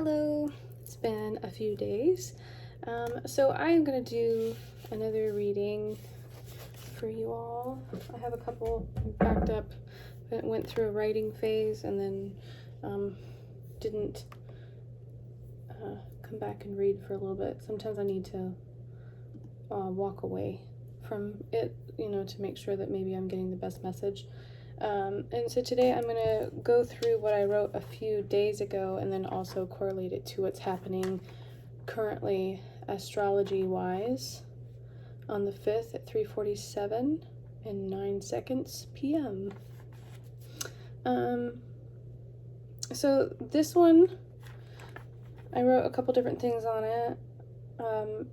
Hello, it's been a few days. So I'm going to do another reading for you all. I have a couple backed up that went through a writing phase and then didn't come back and read for a little bit. Sometimes I need to walk away from it, to make sure that maybe I'm getting the best message. And so today I'm going to go through what I wrote a few days ago and then also correlate it to what's happening currently astrology-wise on the 5th at 3:47 and 9 seconds p.m. So this one, I wrote a couple different things on it.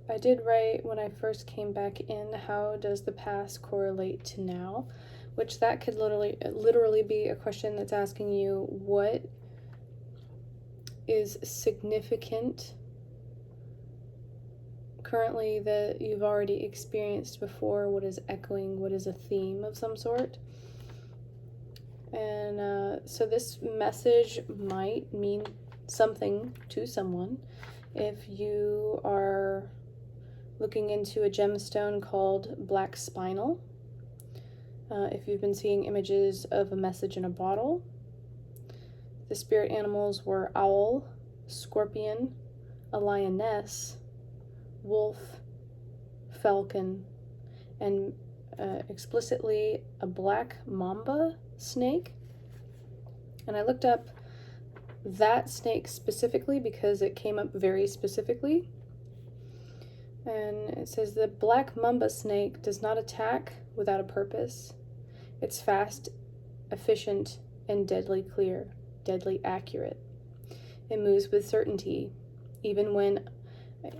I did write when I first came back in, how does the past correlate to now? Which that could literally be a question that's asking you what is significant currently that you've already experienced before, what is echoing, what is a theme of some sort. And so this message might mean something to someone. If you are looking into a gemstone called black spinel, if you've been seeing images of a message in a bottle, the spirit animals were owl, scorpion, a lioness, wolf, falcon, and explicitly a black mamba snake. And I looked up that snake specifically because it came up very specifically. And it says the black mamba snake does not attack without a purpose. It's fast, efficient, and deadly clear, deadly accurate. It moves with certainty, even when,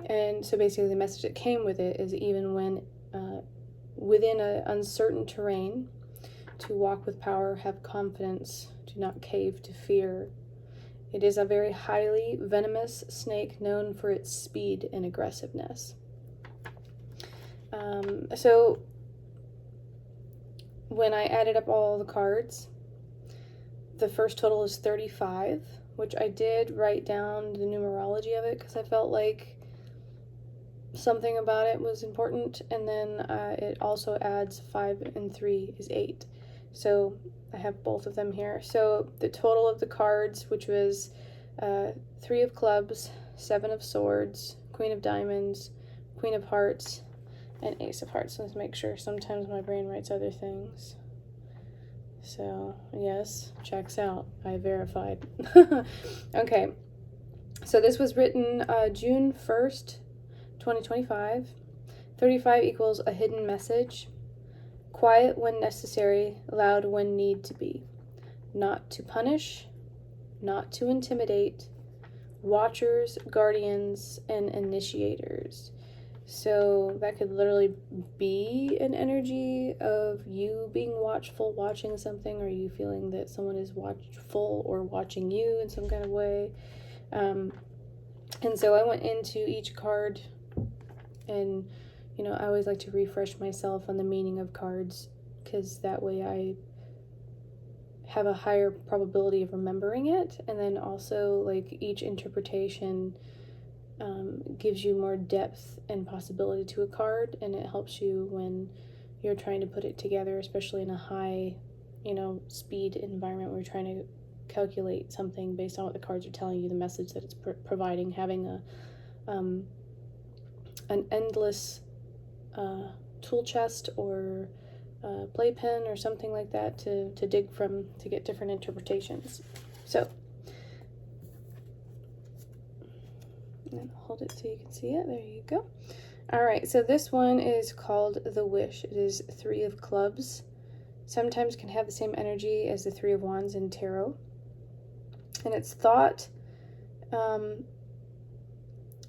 and so basically the message that came with it is even when within an uncertain terrain, to walk with power, have confidence, do not cave to fear. It is a very highly venomous snake known for its speed and aggressiveness. So when I added up all the cards, the first total is 35, which I did write down the numerology of it because I felt like something about it was important. And then it also adds 5 and 3 is 8. So I have both of them here. So the total of the cards, which was 3 of clubs, 7 of swords, queen of diamonds, queen of hearts, and ace of hearts. Let's make sure. Sometimes my brain writes other things. So yes, checks out. I verified. Okay. So this was written June 1st, 2025. 35 equals a hidden message. Quiet when necessary, loud when need to be. Not to punish, not to intimidate. Watchers, guardians, and initiators. So that could literally be an energy of you being watchful, watching something, or you feeling that someone is watchful or watching you in some kind of way. And so I went into each card and, I always like to refresh myself on the meaning of cards because that way I have a higher probability of remembering it. And then also, like, each interpretation gives you more depth and possibility to a card, and it helps you when you're trying to put it together, especially in a high, speed environment where you're trying to calculate something based on what the cards are telling you, the message that it's providing. Having an endless tool chest or playpen or something like that to dig from to get different interpretations. So, and then hold it so you can see it. There you go. All right, so this one is called The Wish. It is 3 of clubs. Sometimes can have the same energy as the 3 of wands in tarot. And it's thought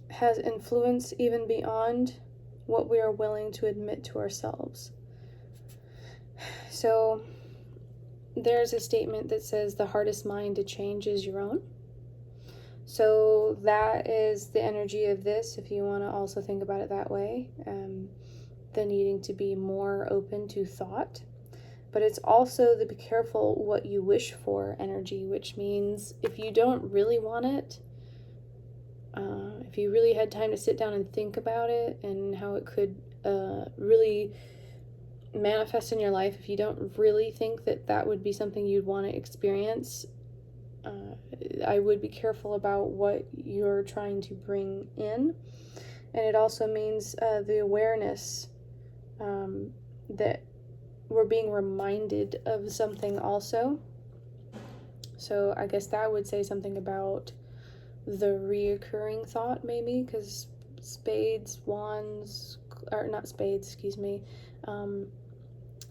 has influence even beyond what we are willing to admit to ourselves. So there's a statement that says the hardest mind to change is your own. So that is the energy of this, if you want to also think about it that way, the needing to be more open to thought. But it's also the be careful what you wish for energy, which means if you don't really want it, if you really had time to sit down and think about it and how it could really manifest in your life, if you don't really think that that would be something you'd want to experience, I would be careful about what you're trying to bring in. And it also means the awareness that we're being reminded of something also. So I guess that would say something about the reoccurring thought, maybe, because spades, wands, or not spades, excuse me,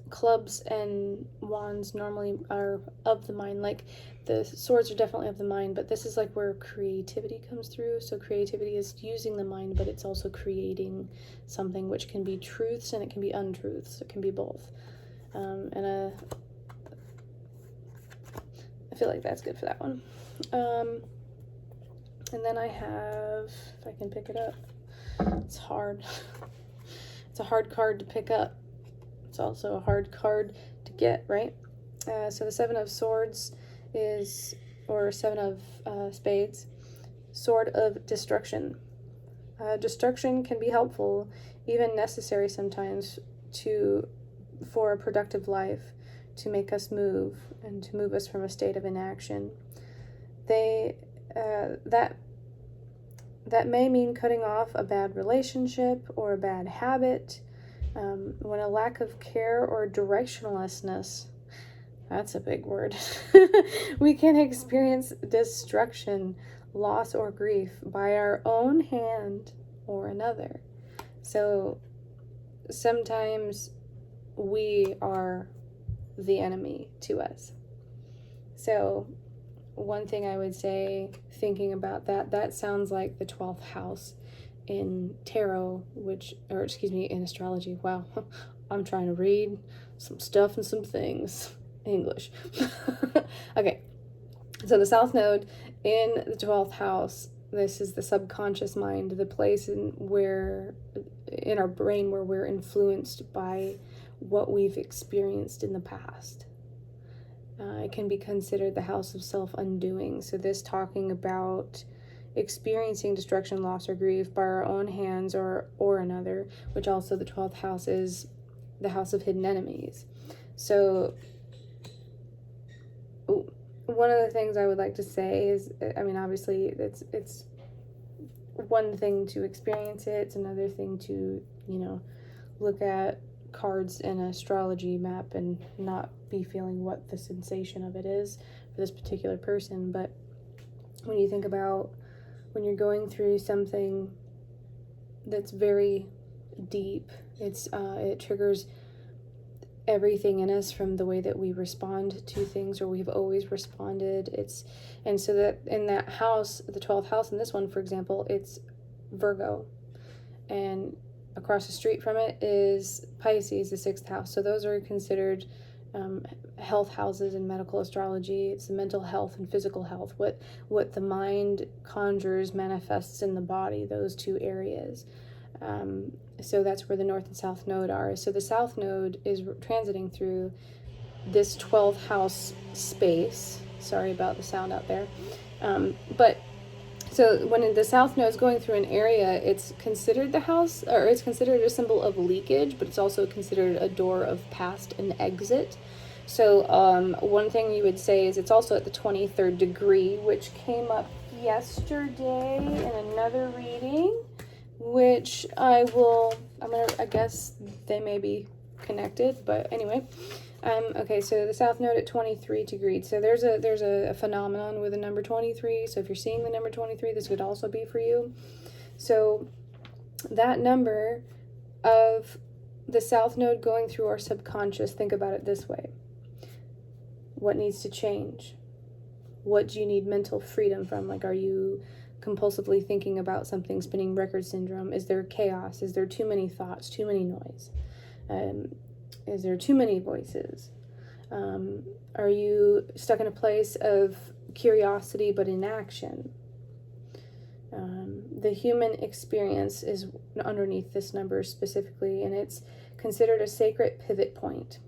clubs and wands normally are of the mind. Like, the swords are definitely of the mind, but this is like where creativity comes through. So creativity is using the mind, but it's also creating something, which can be truths and it can be untruths. It can be both. And I feel like that's good for that one. And then I have, if I can pick it up, it's hard. It's a hard card to pick up. It's also a hard card to get, right? So the Seven of Swords is, or Seven of Spades, Sword of Destruction. Destruction can be helpful, even necessary sometimes, for a productive life, to make us move and to move us from a state of inaction. That may mean cutting off a bad relationship or a bad habit. When a lack of care or directionlessness, that's a big word, we can experience destruction, loss, or grief by our own hand or another. So sometimes we are the enemy to us. So one thing I would say, thinking about that sounds like the 12th house in tarot, in astrology. Wow, I'm trying to read some stuff and some things. English. Okay, so the South Node in the 12th house, this is the subconscious mind, the place in our brain where we're influenced by what we've experienced in the past. It can be considered the house of self-undoing. So this talking about experiencing destruction, loss, or grief by our own hands or another, which also the 12th house is the house of hidden enemies. So one of the things I would like to say is, I mean, obviously it's one thing to experience it, it's another thing to, look at cards in an astrology map and not be feeling what the sensation of it is for this particular person. But when you think about when you're going through something that's very deep, it triggers everything in us from the way that we respond to things, or we've always responded. And so that in that house, the 12th house in this one, for example, it's Virgo, and across the street from it is Pisces, the 6th house. So those are considered health houses in medical astrology. It's the mental health and physical health, what the mind conjures, manifests in the body, those two areas. So that's where the North and South Node are. So the South Node is transiting through this 12th house space. Sorry about the sound out there. So when the South Node is going through an area, it's considered the house, or it's considered a symbol of leakage, but it's also considered a door of past and exit. So one thing you would say is it's also at the 23rd degree, which came up yesterday in another reading, which I guess they may be connected, but anyway. Okay, so the South Node at 23 degrees. So there's a phenomenon with the number 23. So if you're seeing the number 23, this could also be for you. So that number of the South Node going through our subconscious, think about it this way. What needs to change? What do you need mental freedom from? Like, are you compulsively thinking about something, spinning record syndrome? Is there chaos? Is there too many thoughts, too many noise? Is there too many voices? Are you stuck in a place of curiosity but inaction? The human experience is underneath this number specifically, and it's considered a sacred pivot point.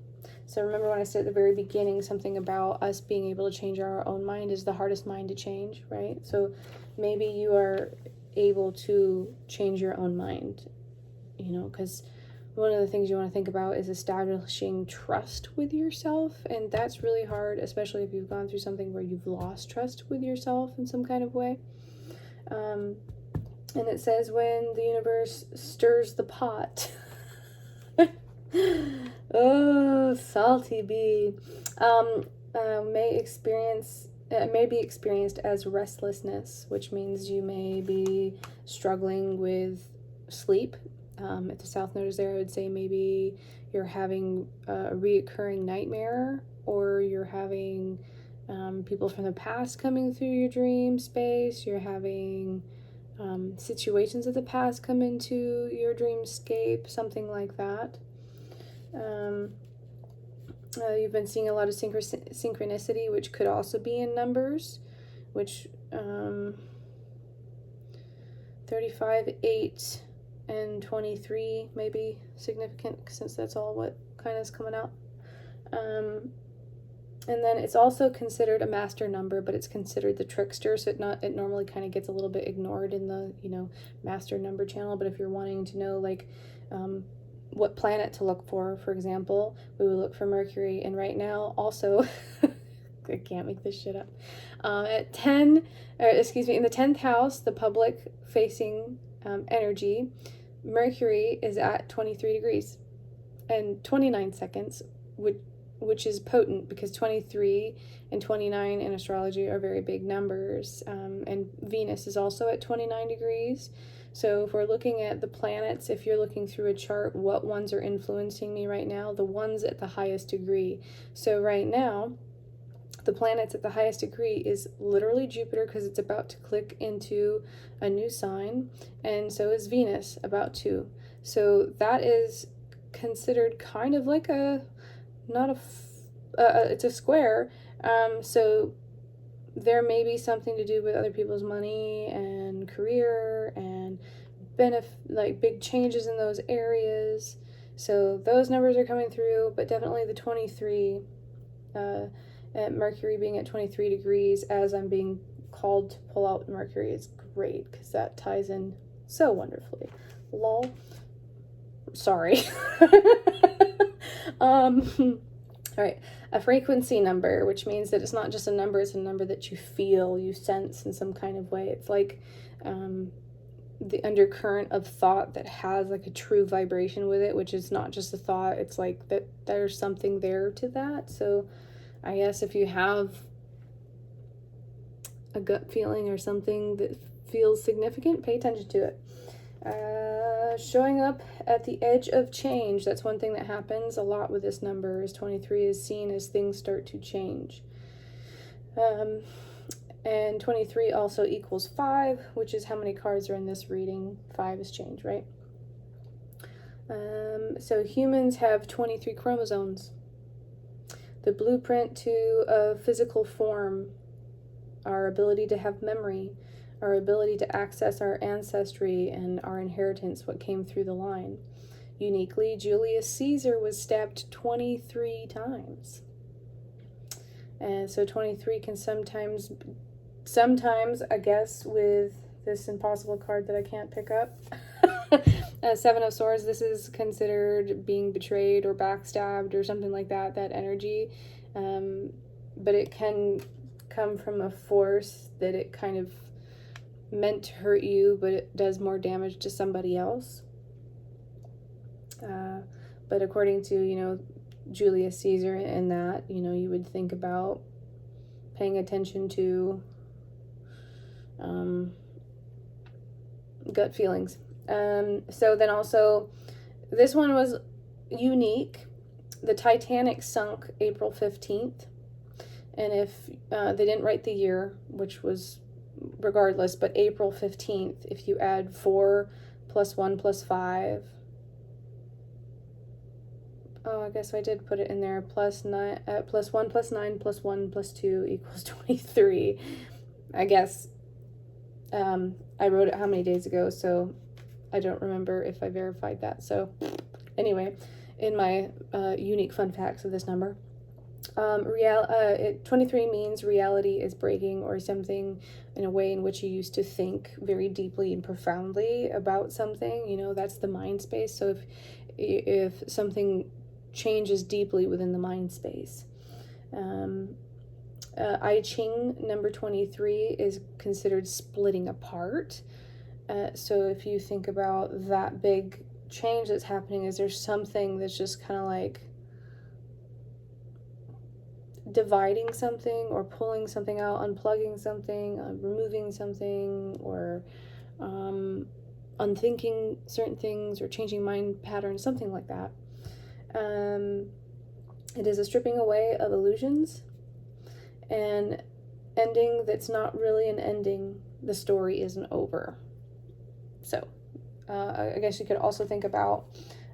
So remember when I said at the very beginning something about us being able to change our own mind is the hardest mind to change, right? So maybe you are able to change your own mind, because one of the things you want to think about is establishing trust with yourself, and that's really hard, especially if you've gone through something where you've lost trust with yourself in some kind of way. And it says when the universe stirs the pot. Oh, salty bee. May be experienced as restlessness, which means you may be struggling with sleep. If the South Node is there, I would say maybe you're having a reoccurring nightmare, or you're having people from the past coming through your dream space. You're having situations of the past come into your dreamscape, something like that. You've been seeing a lot of synchronicity, which could also be in numbers, which 35, 8, and 23 may be significant, since that's all what kind of is coming out. And then it's also considered a master number, but it's considered the trickster, so it normally kind of gets a little bit ignored in the master number channel. But if you're wanting to know what planet to look for example, we would look for Mercury. And right now also I can't make this shit up, in the 10th house, the public facing energy, Mercury is at 23 degrees and 29 seconds, which is potent, because 23 and 29 in astrology are very big numbers. And Venus is also at 29 degrees. So if we're looking at the planets, if you're looking through a chart, what ones are influencing me right now? The ones at the highest degree. So right now, the planets at the highest degree is literally Jupiter, because it's about to click into a new sign, and so is Venus about to. So that is considered kind of like it's a square. So there may be something to do with other people's money and career and big changes in those areas. So those numbers are coming through, but definitely the 23, at Mercury being at 23 degrees as I'm being called to pull out Mercury is great, because that ties in so wonderfully. Lol. Sorry. All right, a frequency number, which means that it's not just a number, it's a number that you feel, you sense in some kind of way. It's like the undercurrent of thought that has like a true vibration with it, which is not just a thought, it's like that there's something there to that. So I guess if you have a gut feeling or something that feels significant, pay attention to it. Showing up at the edge of change. That's one thing that happens a lot with this number, is 23 is seen as things start to change. And 23 also equals 5, which is how many cards are in this reading. 5 is change, right? So humans have 23 chromosomes. The blueprint to a physical form, our ability to have memory, our ability to access our ancestry and our inheritance, what came through the line. Uniquely, Julius Caesar was stabbed 23 times. And so 23 can sometimes, I guess, with this impossible card that I can't pick up, 7 of Swords, this is considered being betrayed or backstabbed or something like that energy. But it can come from a force that it kind of meant to hurt you, but it does more damage to somebody else. But according to, Julius Caesar and that, you would think about paying attention to gut feelings. So then also, this one was unique. The Titanic sunk April 15th. And if they didn't write the year, which was regardless, but April 15th, if you add 4 plus 1 plus 5, I guess I did put it in there, plus 1 plus 9 plus 1 plus 2 equals 23. I guess I wrote it how many days ago, so I don't remember if I verified that. So anyway, in my unique fun facts of this number. 23 means reality is breaking, or something in a way in which you used to think very deeply and profoundly about something. You know, that's the mind space. So if something changes deeply within the mind space. I Ching number 23 is considered splitting apart. So if you think about that big change that's happening, is there something that's just kind of like dividing something, or pulling something out, unplugging something, removing something, or unthinking certain things, or changing mind patterns, something like that. It is a stripping away of illusions, and ending that's not really an ending. The story isn't over. So I guess you could also think about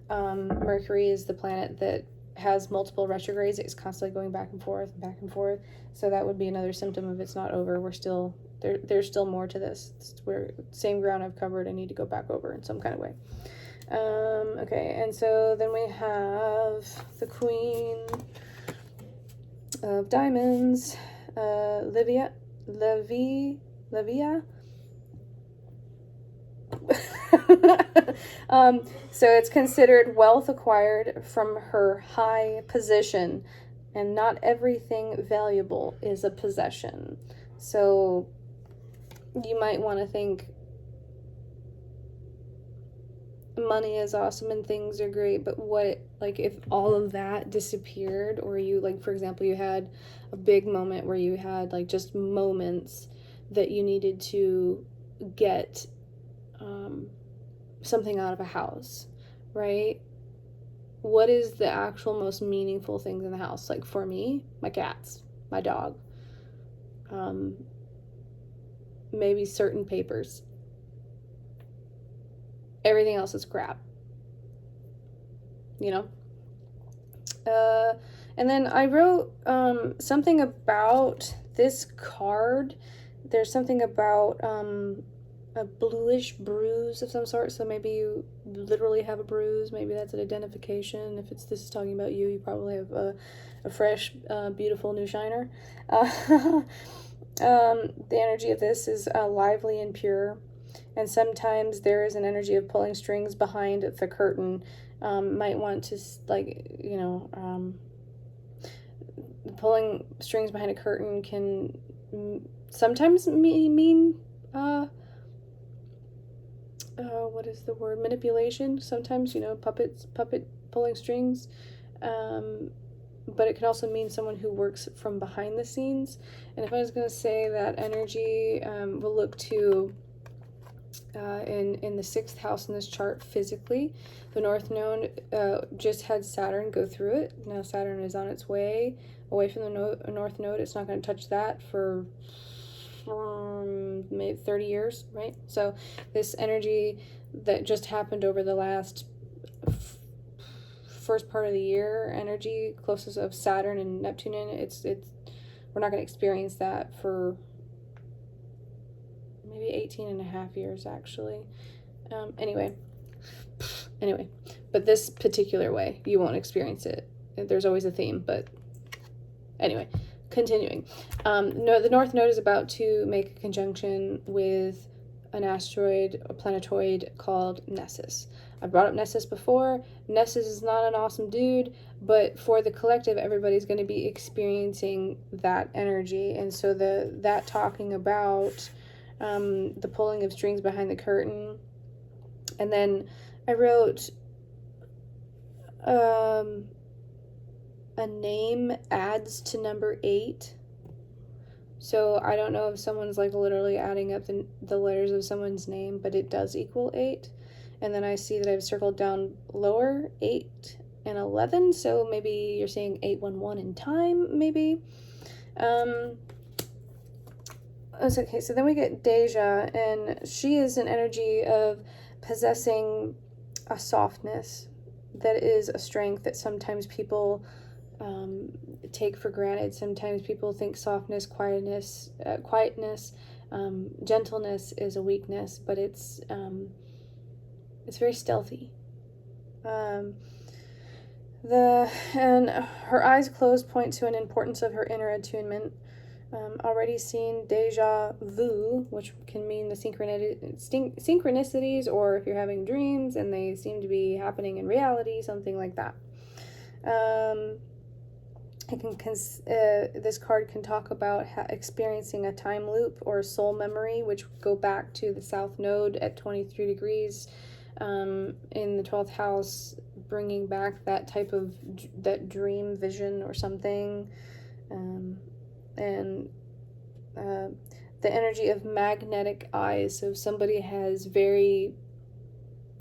Mercury is the planet that has multiple retrogrades. It's constantly going back and forth and back and forth. So that would be another symptom of it's not over. We're still there's still more to this. We're same ground I've covered. I need to go back over in some kind of way. Okay, and so then we have the Queen of Diamonds, Livia. So it's considered wealth acquired from her high position, and not everything valuable is a possession. So you might want to think money is awesome and things are great, but what, like, if all of that disappeared, or you, like, for example, you had a big moment where you had, like, just moments that you needed to get something out of a house, right? What is the actual most meaningful things in the house? Like, for me, my cats, my dog, maybe certain papers. Everything else is crap, you know? And then I wrote something about this card. There's something about a bluish bruise of some sort. So maybe you literally have a bruise. Maybe that's an identification. If this is talking about you, you probably have a fresh, beautiful new shiner. The energy of this is lively and pure. And sometimes there is an energy of pulling strings behind the curtain. Might want to, like, you know, pulling strings behind a curtain can sometimes mean what is the word? Manipulation. Sometimes, you know, puppet pulling strings. But it can also mean someone who works from behind the scenes. And if I was going to say that energy, we'll look to in the 6th house in this chart physically. The North Node just had Saturn go through it. Now Saturn is on its way away from the North Node. It's not going to touch that for maybe 30 years, right? So this energy that just happened over the last first part of the year, energy closest of Saturn and Neptune in it, we're not going to experience that for maybe 18 and a half years, actually. Anyway, but this particular way, you won't experience it. There's always a theme, but anyway, continuing. No, the North Node is about to make a conjunction with an asteroid, a planetoid called Nessus. I brought up Nessus before. Nessus is not an awesome dude, but for the collective, everybody's going to be experiencing that energy. And so that talking about the pulling of strings behind the curtain. And then I wrote a name adds to number 8. So I don't know if someone's like literally adding up the letters of someone's name, but it does equal 8. And then I see that I've circled down lower 8 and 11. So maybe you're saying 811 in time, maybe. Okay, so then we get Deja, and she is an energy of possessing a softness that is a strength that sometimes people take for granted. Sometimes people think softness, quietness, gentleness is a weakness, but it's very stealthy. And her eyes closed point to an importance of her inner attunement. Already seen deja vu, which can mean the synchronicities, or if you're having dreams and they seem to be happening in reality, something like that. This card can talk about experiencing a time loop or soul memory, which go back to the South Node at 23 degrees in the 12th house, bringing back that type of that dream vision or something. And the energy of magnetic eyes. So if somebody has very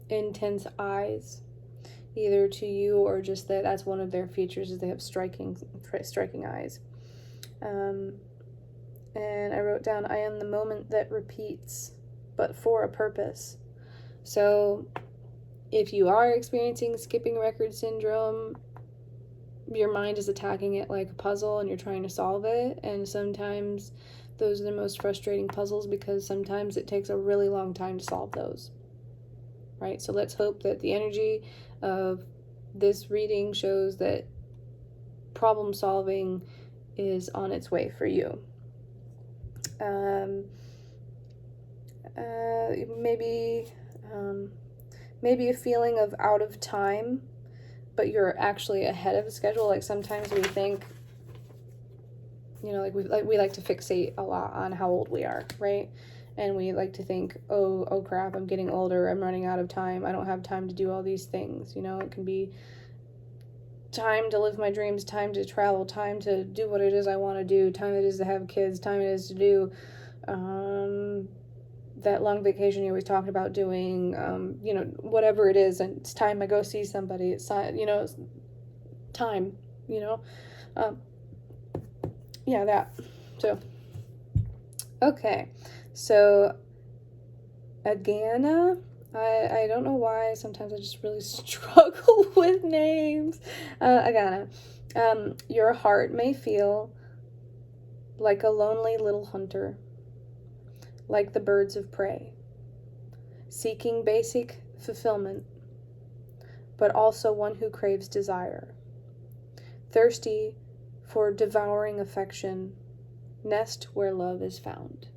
intense eyes, either to you or just that's one of their features, is they have striking eyes. And I wrote down, I am the moment that repeats, but for a purpose. So if you are experiencing skipping record syndrome, your mind is attacking it like a puzzle and you're trying to solve it. And sometimes those are the most frustrating puzzles, because sometimes it takes a really long time to solve those. Right? So let's hope that the energy of this reading shows that problem solving is on its way for you. Maybe a feeling of out of time, but you're actually ahead of schedule. Like sometimes we think, we like to fixate a lot on how old we are, right? And we like to think, oh crap, I'm getting older, I'm running out of time, I don't have time to do all these things. It can be time to live my dreams, time to travel, time to do what it is I want to do, time it is to have kids, time it is to do that long vacation you always talked about doing, whatever it is, and it's time I go see somebody, it's time, that. So, okay. So, Agana, I don't know why, sometimes I just really struggle with names. Agana, your heart may feel like a lonely little hunter, like the birds of prey, seeking basic fulfillment, but also one who craves desire, thirsty for devouring affection, nest where love is found.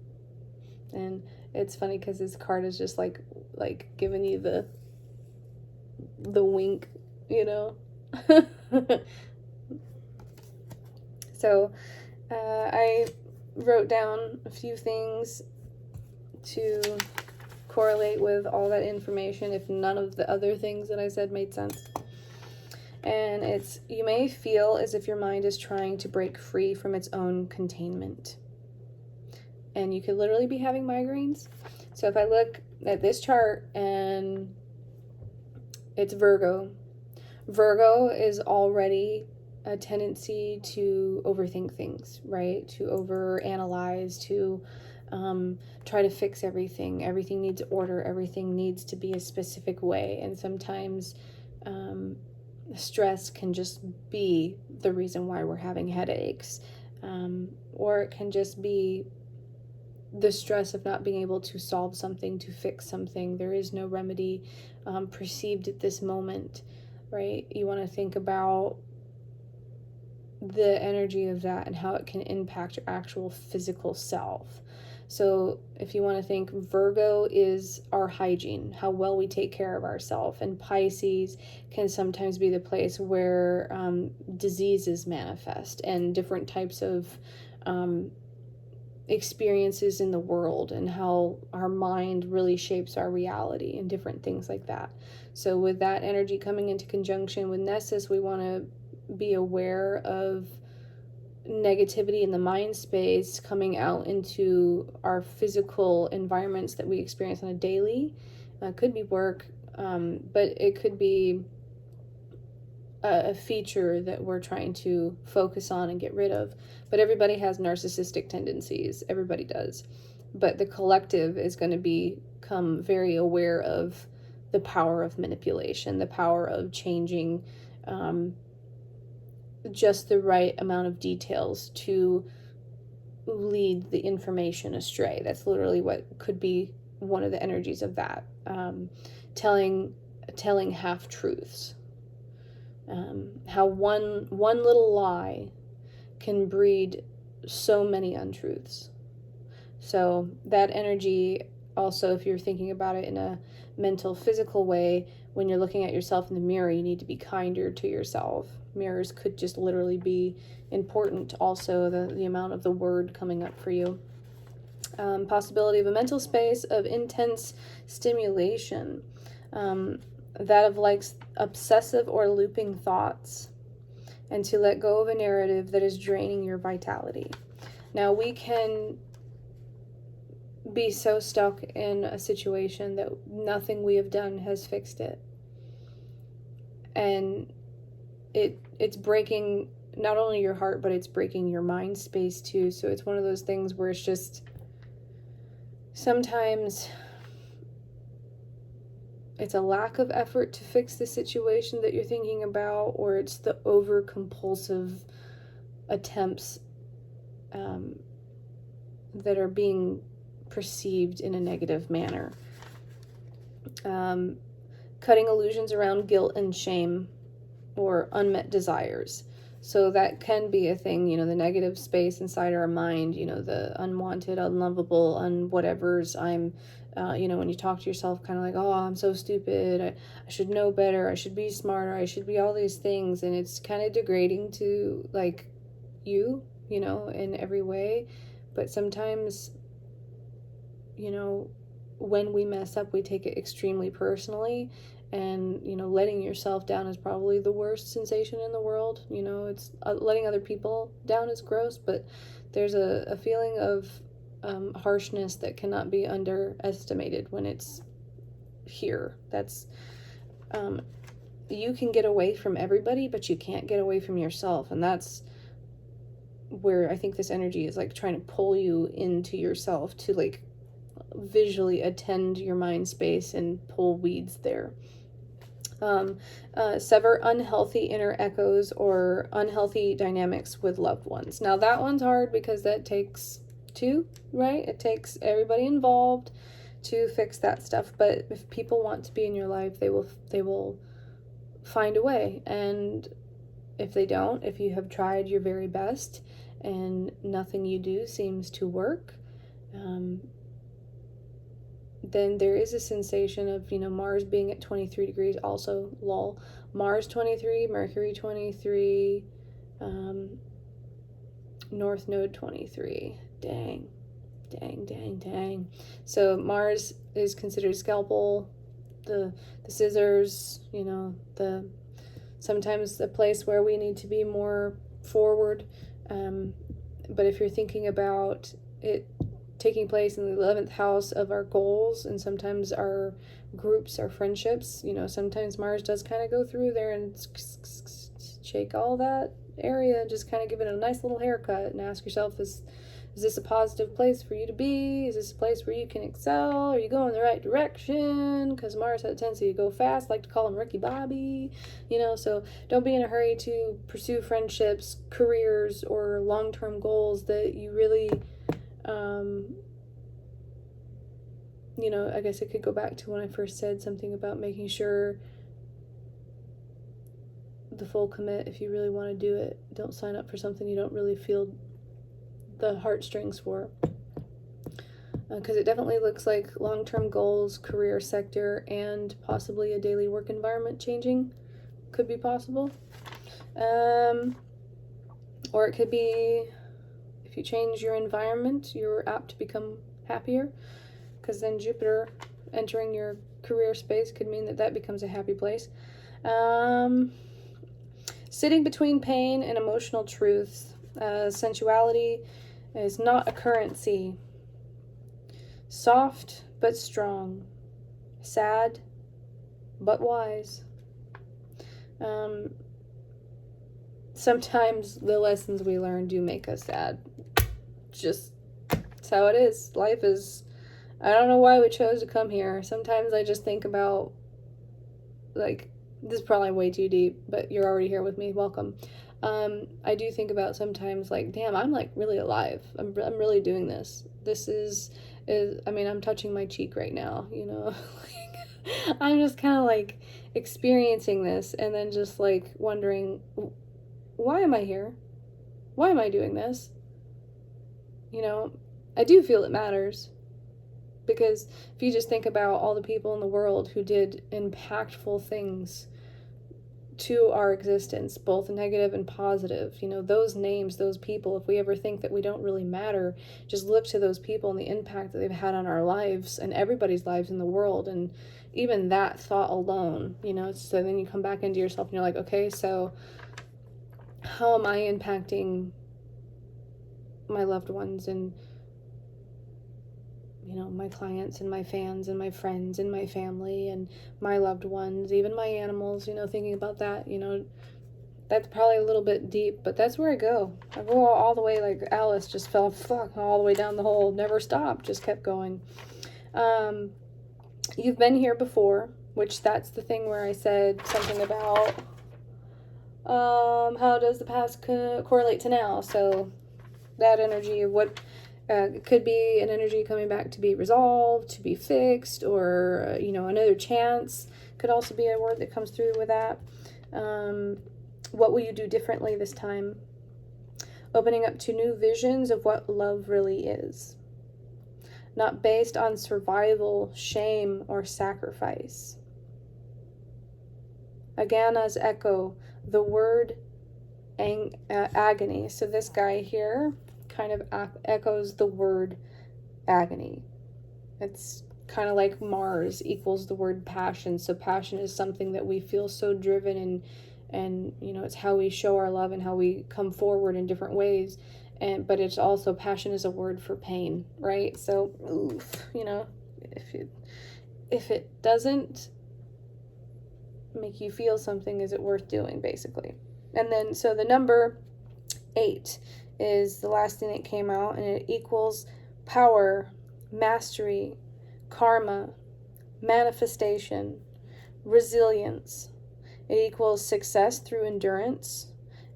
And it's funny because this card is just like giving you the wink, So I wrote down a few things to correlate with all that information if none of the other things that I said made sense. And it's, you may feel as if your mind is trying to break free from its own containment. And you could literally be having migraines. So if I look at this chart and it's Virgo. Virgo is already a tendency to overthink things, right? To overanalyze, to try to fix everything. Everything needs order. Everything needs to be a specific way. And sometimes stress can just be the reason why we're having headaches. Or it can just be the stress of not being able to solve something, to fix something. There is no remedy perceived at this moment, right? You want to think about the energy of that and how it can impact your actual physical self. So if you want to think, Virgo is our hygiene, how well we take care of ourselves, and Pisces can sometimes be the place where diseases manifest and different types of experiences in the world, and how our mind really shapes our reality and different things like that. So with that energy coming into conjunction with Nessus, we want to be aware of negativity in the mind space coming out into our physical environments that we experience on a daily. Could be work, but it could be a feature that we're trying to focus on and get rid of. But everybody has narcissistic tendencies. Everybody does. But the collective is going to become very aware of the power of manipulation, the power of changing just the right amount of details to lead the information astray. That's literally what could be one of the energies of that. Telling half-truths. How one little lie can breed so many untruths. So that energy also, if you're thinking about it in a mental, physical way, when you're looking at yourself in the mirror, you need to be kinder to yourself. Mirrors could just literally be important. Also, the amount of the word coming up for you. Possibility of a mental space of intense stimulation. That of like obsessive or looping thoughts. And to let go of a narrative that is draining your vitality. Now, we can be so stuck in a situation that nothing we have done has fixed it. And it's breaking not only your heart, but it's breaking your mind space too. So it's one of those things where it's just sometimes it's a lack of effort to fix the situation that you're thinking about, or it's the over compulsive attempts that are being perceived in a negative manner. Cutting illusions around guilt and shame or unmet desires. So that can be a thing, the negative space inside our mind, the unwanted, unlovable, whatever's I'm, when you talk to yourself kind of like, oh, I'm so stupid, I should know better, I should be smarter, I should be all these things. And it's kind of degrading to like you, in every way. But sometimes, when we mess up, we take it extremely personally. And, letting yourself down is probably the worst sensation in the world. It's letting other people down is gross, but there's a feeling of harshness that cannot be underestimated when it's here. That's, you can get away from everybody, but you can't get away from yourself. And that's where I think this energy is like trying to pull you into yourself to like visually attend your mind space and pull weeds there. Sever unhealthy inner echoes or unhealthy dynamics with loved ones. Now that one's hard because that takes two, right? It takes everybody involved to fix that stuff. But if people want to be in your life, they will find a way. And if they don't, if you have tried your very best and nothing you do seems to work, then there is a sensation of, Mars being at 23 degrees, also lol. Mars 23, Mercury 23, North Node 23. Dang. So Mars is considered scalpel, the scissors, sometimes the place where we need to be more forward. But if you're thinking about it taking place in the 11th house of our goals and sometimes our groups, our friendships, sometimes Mars does kind of go through there and shake all that area, just kind of give it a nice little haircut and ask yourself, is this a positive place for you to be? Is this a place where you can excel? Are you going the right direction? Because Mars has a tendency to go fast. I like to call him Ricky Bobby, so don't be in a hurry to pursue friendships, careers, or long-term goals that you really, I guess it could go back to when I first said something about making sure the full commit. If you really want to do it, don't sign up for something you don't really feel the heartstrings for, because it definitely looks like long-term goals, career sector, and possibly a daily work environment changing could be possible. Or it could be, if you change your environment, you're apt to become happier, because then Jupiter entering your career space could mean that becomes a happy place. Sitting between pain and emotional truths. Sensuality is not a currency. Soft but strong. Sad but wise. Sometimes the lessons we learn do make us sad. Just, it's how it is. Life is, I don't know why we chose to come here. Sometimes I just think about, like, this is probably way too deep, but you're already here with me. Welcome. I do think about sometimes, like, damn, I'm like really alive. I'm really doing this. This is I mean, I'm touching my cheek right now, I'm just kind of like experiencing this and then just like wondering, why am I here? Why am I doing this? You know, I do feel it matters, because if you just think about all the people in the world who did impactful things to our existence, both negative and positive, you know, those names, those people, if we ever think that we don't really matter, just look to those people and the impact that they've had on our lives and everybody's lives in the world. And even that thought alone, you know, so then you come back into yourself and you're like, okay, so how am I impacting my loved ones and, you know, my clients and my fans and my friends and my family and my loved ones, even my animals, you know, thinking about that, you know, that's probably a little bit deep, but that's where I go. I go all the way, like Alice just fell all the way down the hole, never stopped, just kept going. You've been here before, which that's the thing where I said something about how does the past correlate to now? So that energy of what could be an energy coming back to be resolved, to be fixed, or, you know, another chance could also be a word that comes through with that. What will you do differently this time? Opening up to new visions of what love really is. Not based on survival, shame, or sacrifice. Again, as echo, the word agony. So this guy here kind of echoes the word agony. It's kind of like Mars equals the word passion. So passion is something that we feel so driven and you know, it's how we show our love and how we come forward in different ways. But it's also, passion is a word for pain, right? So oof, you know, if it doesn't make you feel something, is it worth doing, basically? And then so the number 8 is the last thing that came out, and it equals power, mastery, karma, manifestation, resilience. It equals success through endurance.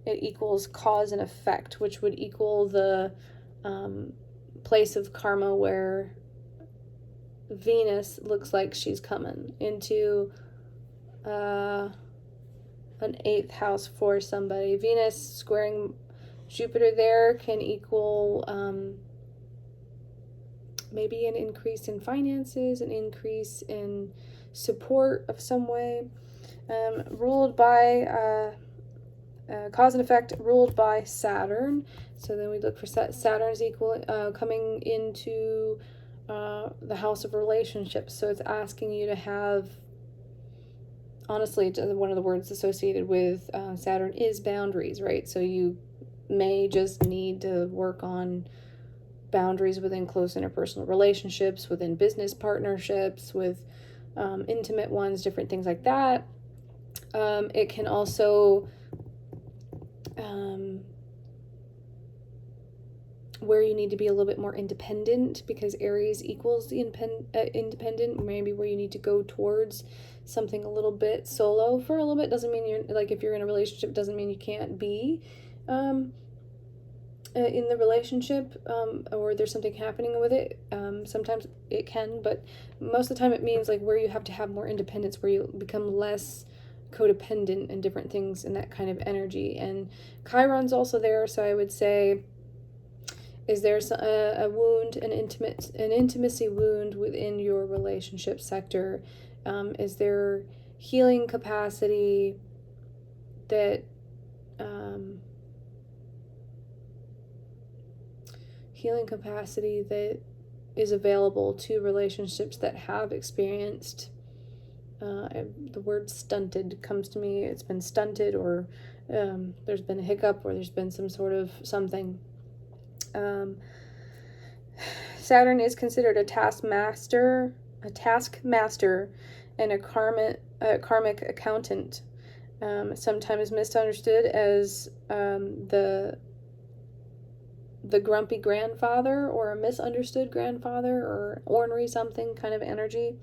It equals cause and effect, which would equal the place of karma where Venus looks like she's coming into an 8th house for somebody. Venus squaring Jupiter there can equal maybe an increase in finances, an increase in support of some way, ruled by cause and effect, ruled by Saturn. So then we look for Saturn's equal coming into the house of relationships. So it's asking you to have, honestly, one of the words associated with Saturn is boundaries, right? So you may just need to work on boundaries within close interpersonal relationships, within business partnerships, with intimate ones, different things like that. It can also where you need to be a little bit more independent, because Aries equals the independent, maybe where you need to go towards something a little bit solo for a little bit. Doesn't mean you're, like, if you're in a relationship, doesn't mean you can't be in the relationship, or there's something happening with it. Sometimes it can, but most of the time it means like where you have to have more independence, where you become less codependent and different things in that kind of energy. And Chiron's also there, so I would say, is there a wound, an intimacy wound within your relationship sector? Is there healing capacity that is available to relationships that have experienced the word stunted comes to me. It's been stunted, or there's been a hiccup, or there's been some sort of something. Saturn is considered a taskmaster, and a karmic accountant. Sometimes misunderstood as the grumpy grandfather, or a misunderstood grandfather, or ornery something kind of energy.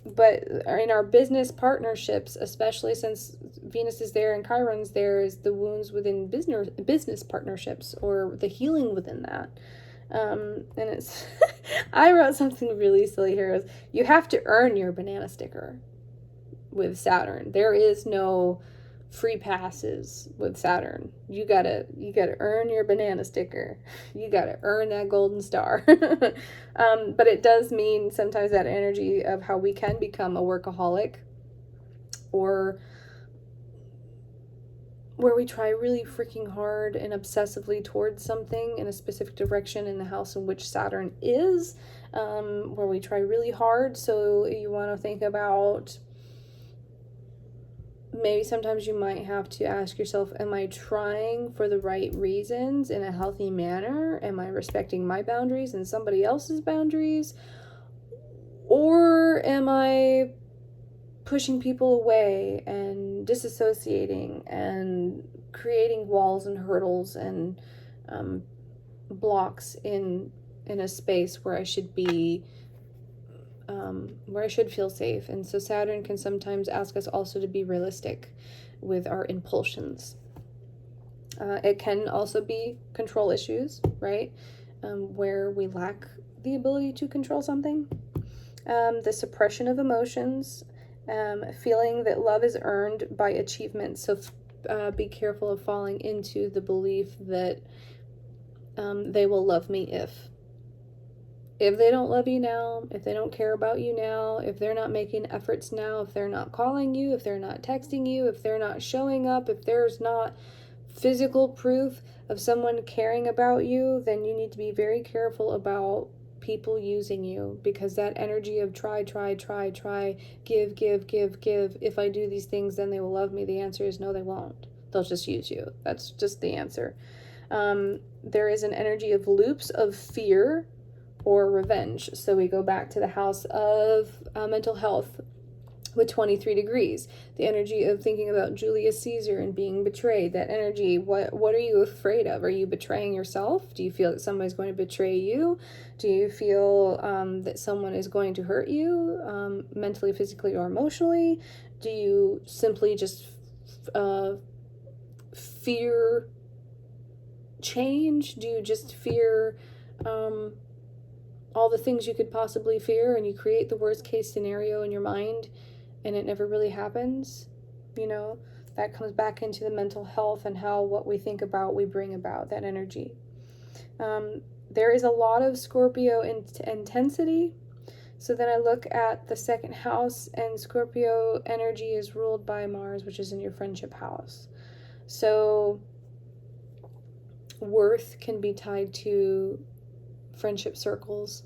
But in our business partnerships, especially since Venus is there and Chiron's there, is the wounds within business partnerships, or the healing within that. And it's I wrote something really silly here. It was, you have to earn your banana sticker with Saturn. There is no free passes with Saturn. You gotta earn your banana sticker. You gotta earn that golden star. But it does mean sometimes that energy of how we can become a workaholic, or where we try really freaking hard and obsessively towards something in a specific direction in the house in which Saturn is, where we try really hard. So you want to think about, maybe sometimes you might have to ask yourself, am I trying for the right reasons in a healthy manner? Am I respecting my boundaries and somebody else's boundaries? Or am I pushing people away and disassociating and creating walls and hurdles and blocks in a space where I should be, where I should feel safe? And so Saturn can sometimes ask us also to be realistic with our impulsions. It can also be control issues, right? Where we lack the ability to control something. The suppression of emotions, feeling that love is earned by achievement. So be careful of falling into the belief that they will love me if they don't love you now, if they don't care about you now, if they're not making efforts now, if they're not calling you, if they're not texting you, if they're not showing up, if there's not physical proof of someone caring about you, then you need to be very careful about people using you, because that energy of try, give, if I do these things, then they will love me. The answer is no, they won't. They'll just use you. That's just the answer. There is an energy of loops of fear or revenge. So we go back to the house of mental health with 23 degrees. The energy of thinking about Julius Caesar and being betrayed. That energy, what are you afraid of? Are you betraying yourself? Do you feel that somebody's going to betray you? Do you feel that someone is going to hurt you mentally, physically, or emotionally? Do you simply just fear change? Do you just fear all the things you could possibly fear, and you create the worst case scenario in your mind and it never really happens? You know, that comes back into the mental health and how what we think about, we bring about that energy. There is a lot of Scorpio intensity. So then I look at the second house, and Scorpio energy is ruled by Mars, which is in your friendship house. So worth can be tied to friendship circles.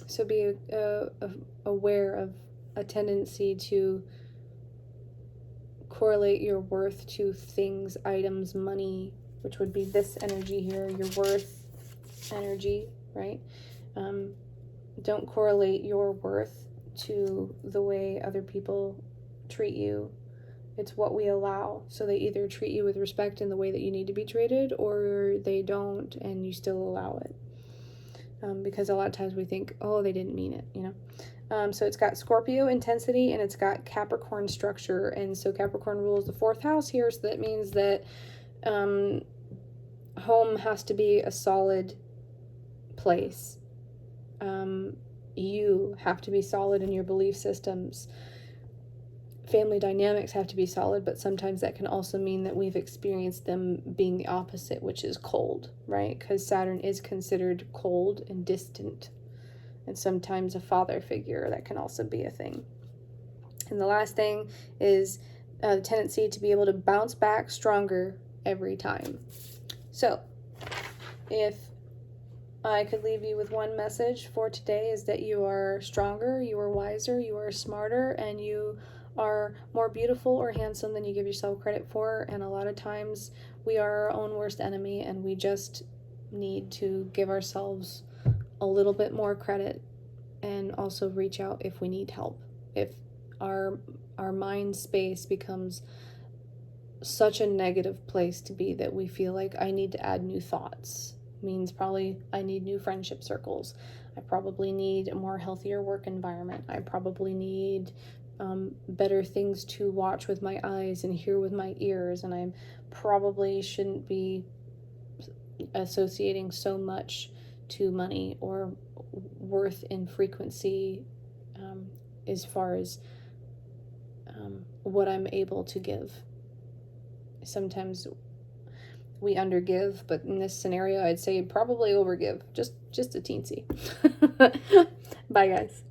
So be aware of a tendency to correlate your worth to things, items, money, which would be this energy here, your worth energy, right? Don't correlate your worth to the way other people treat you. It's what we allow. So they either treat you with respect in the way that you need to be treated, or they don't and you still allow it. Because a lot of times we think, oh, they didn't mean it, you know. So it's got Scorpio intensity and it's got Capricorn structure. And so Capricorn rules the fourth house here. So that means that home has to be a solid place. You have to be solid in your belief systems. Family dynamics have to be solid, but sometimes that can also mean that we've experienced them being the opposite, which is cold, right? Because Saturn is considered cold and distant, and sometimes a father figure, that can also be a thing. And the last thing is the tendency to be able to bounce back stronger every time. So if I could leave you with one message for today, is that you are stronger, you are wiser, you are smarter, and you are more beautiful or handsome than you give yourself credit for. And a lot of times we are our own worst enemy, and we just need to give ourselves a little bit more credit, and also reach out if we need help. If our mind space becomes such a negative place to be that we feel like I need to add new thoughts, means probably I need new friendship circles. I probably need a more healthier work environment. I probably need better things to watch with my eyes and hear with my ears, and I probably shouldn't be associating so much to money or worth in frequency, as far as what I'm able to give. Sometimes we undergive, but in this scenario, I'd say probably overgive, just a teensy. Bye, guys.